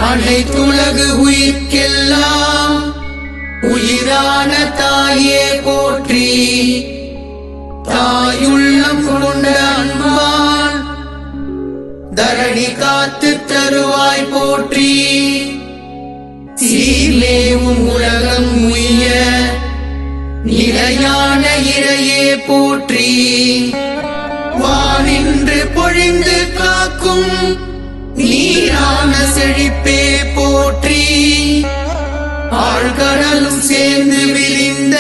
அனைத்துலகு உயிர்க்கெல்லாம் உயிரான தாயே போற்றி. தாயுள்ளம் கொண்ட அன்பால் தரணி காத்து தருவாய் போற்றி. சீலேவும் உலகம் உய்ய நிலையான இறையே போற்றி. வானின்று பொழிந்து காக்கும் நீரான செழிப்பே போற்றி. ஆழ்கடலும் சேர்ந்து விரிந்த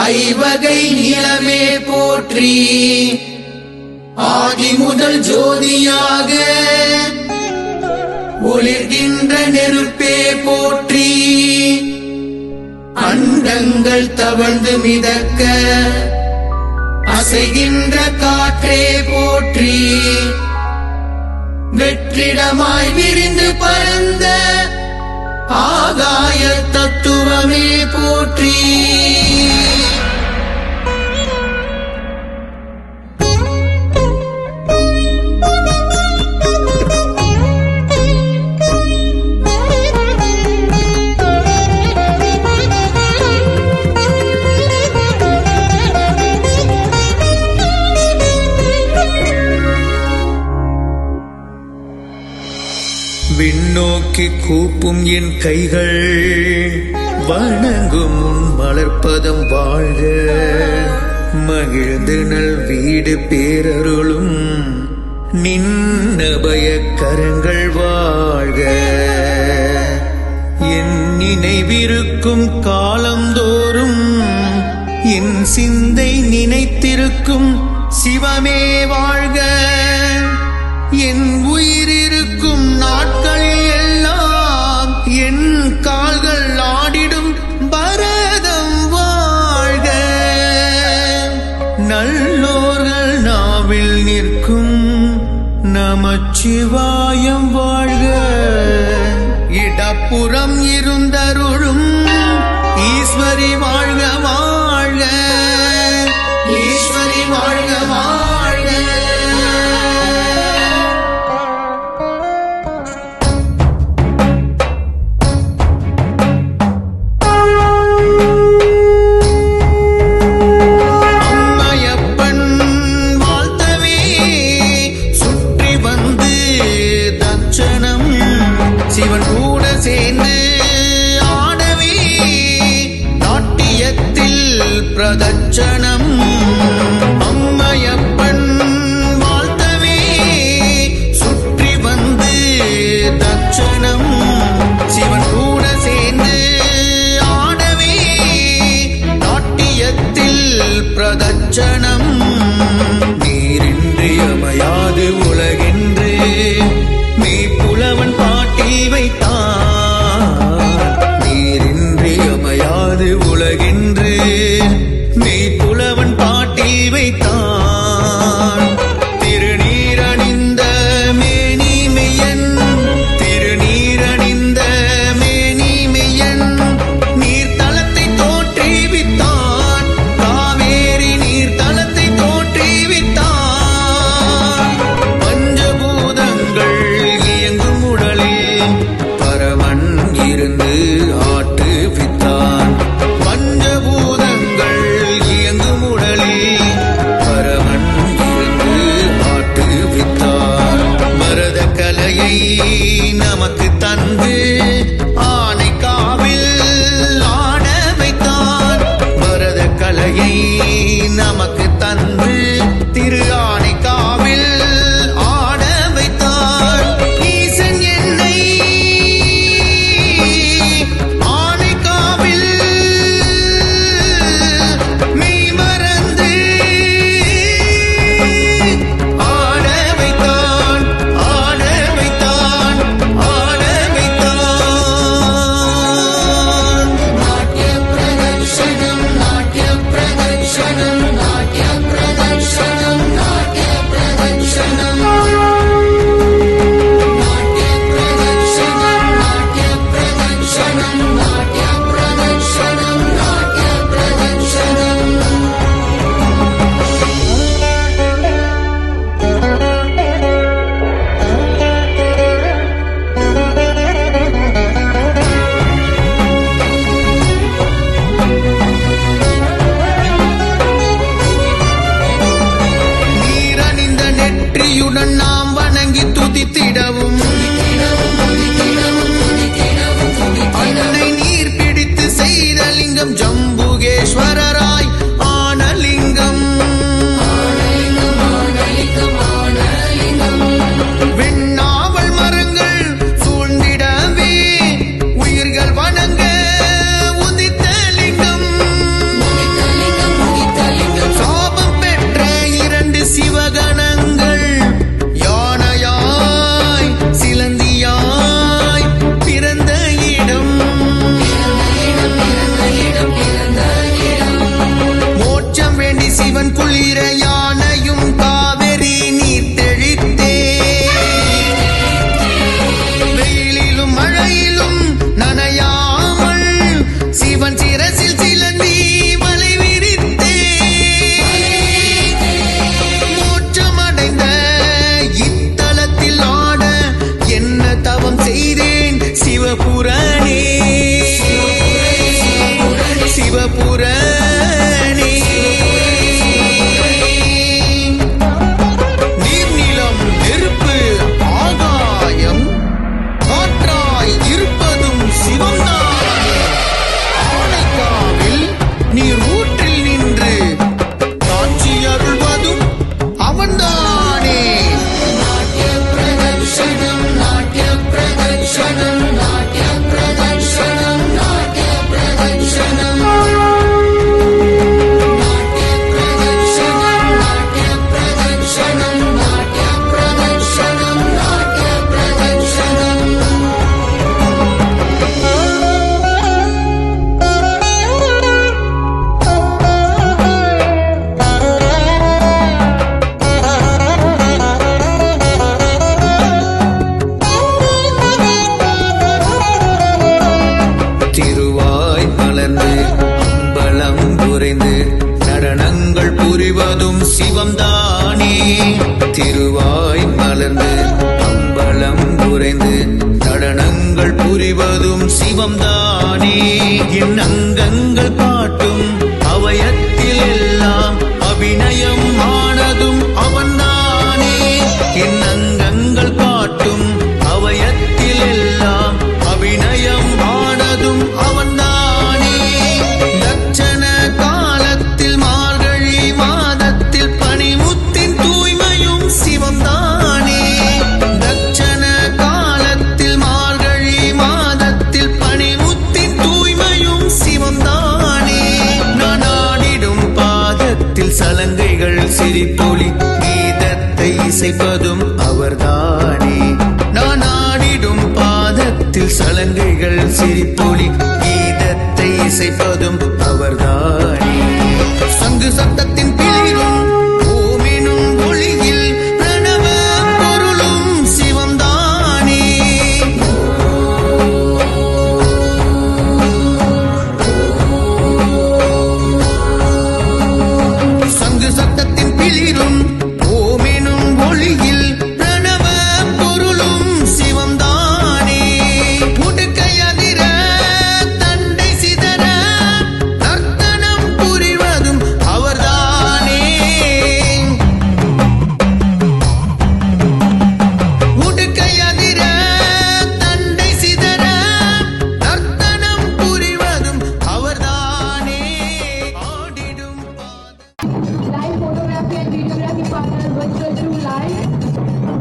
ஐவகை நிலமே போற்றி. ஆதி முதல் ஜோதியாக ஒளிர்கின்ற நெருப்பே போற்றி. அண்டங்கள் தவழ்ந்து மிதக்க அசைகின்ற காற்றே போற்றி. வெற்றிடமாய் விரிந்து பரந்த ஆகாய தத்துவமே போற்றி. விண்ணோக்கி கூப்பும் என் கைகள் வணங்கும் உன் மலர்ப்பதம் வாழ்க. மகிழ்ந்து நல் வீடு பேரருளும் நின்னபய கரங்கள் வாழ்க. என் நினைவிருக்கும் காலந்தோறும் என் சிந்தை நினைத்திருக்கும் சிவமே வாழ்க. என் உயிரிருக்கும் நாட்களில் எல்லாம் என் கால்கள் ஆடிடும் பரதம் வாழ்க. நல்லோர்கள் நாவில் நிற்கும் நமச்சிவாயம் வாழ்க. இடப்புறம் இருந்தருளும் ஈஸ்வரி வாழ்க வாழ்க. ஈஸ்வரி வாழ்க வாழ்க. சிவன் கூட சேர்ந்து ஆடவே நாட்டியத்தில் பிரதட்சணம். அம்மையப்பன் வாழ்த்தவே சுற்றி வந்து தட்சணம். சிவன் கூட சேர்ந்து ஆடவே நாட்டியத்தில் பிரதட்சணம். நீரின்றி அமையாது உலகென்று நீ புலவன் பாட்டி வைத்தான். நீரின்றி அமையாது உலகென்று நீ புலவன் பாட்டி வைத்தான். திருநீரணிந்த மேனிமையன் திருநீரணிந்த மேனிமையன் நீர்த்தலத்தை தோற்றுவித்தான். காவேரி நீர்த்தலத்தை தோற்றுவித்தான். பஞ்சபூதங்கள் இயங்கும் உடலில் பரமன் இருந்து ஆட்டுவித்தான். பஞ்சபூதங்கள் இயங்கும் உடலில் பரமன் இருந்து ஆட்டுவித்தான். மரத கலையை நமக்கு தந்து ஆனைக்காவில் ஆட வைத்தான். மரத கலையை நமக்கு தந்து திரு ஆனைக்காவில் ஆட வைத்தான். ஈசன் என்னை ஆனைக்காவில் மெய் மறந்து ஆட வைத்தான். ஆட வைத்தான். ஆட வைத்தான். சிவம்தானே. என் அங்கங்கள் காட்டும் அவயத்தில் எல்லாம் அபிநயம் ஆனதும் அவன்தானே. என் அங்கங்கள் காட்டும் அவயத்தில் எல்லாம் அபிநயம் ஆனதும் அவன்தானே. தட்சண காலத்தில் மார்கழி மாதத்தில் பனிமுத்தின் தூய்மையும் சிவம்தானே. தட்சண காலத்தில் மார்கழி மாதத்தில் பனிமுத்தின் தூய்மையும் சிவம்தானே. நான் ஆடிடும் பாதத்தில் சலங்கைகள் சிரிப்பொலி கீதத்தை இசைப்பதும் அவர்தானே. நான் ஆடிடும் பாதத்தில் சலங்கைகள் சிரிப்பொலி கீதத்தை இசைப்பதும் அவர்தானே. சங்கு சத்தத்தின் பிளிரும் ஓமெனும் ஒளியில் பிரணவ பொருளும் சிவம்தானே. சங்கு சத்தத்தின் பிளிரும் ஓமெனும் ஒளியில் பிரணவ பொருளும் சிவம்தானே. உடுக்கையதிர தண்டை சிதற நர்த்தனம் புரிவதும் அவர்தானே. உடுக்கையதிர தண்டை சிதற நர்த்தனம் புரிவதும் அவர்தானே. ஆடிடும் Live photography and videography partner virtual true live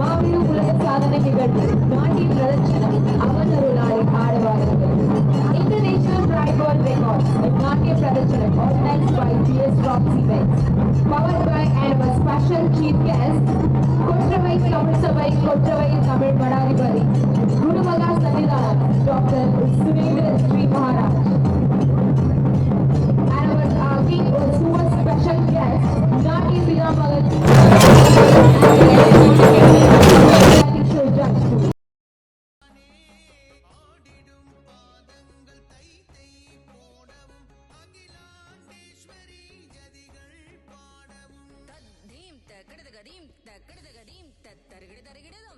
மாபெரும் உலக சாதனை நிகழ்வு நாட்டிய பிரதர்ஷனம் அவதருளாய் ஆடவார்கள் International Pride World Records நாட்டிய பிரதர்ஷனம் organized by GS Rocks Events powered by and our special chief guest Kotravai Tamil சபை கொற்றவை தமிழ் மடாதிபதி குருமகா சன்னிதானம் doctor Surendra Sri Maharaj and our king was super special guest Nati Vidamagal show judge ஆடிடும் பாதங்கள் தைத்தை போடவும் அகிலாண்டேஸ்வரி ஜதிகள் பாடவும் தத்தீம் தக்கிடத கதீம் தக்கிடத கதீம் தத்தருகிட தருகிடதும்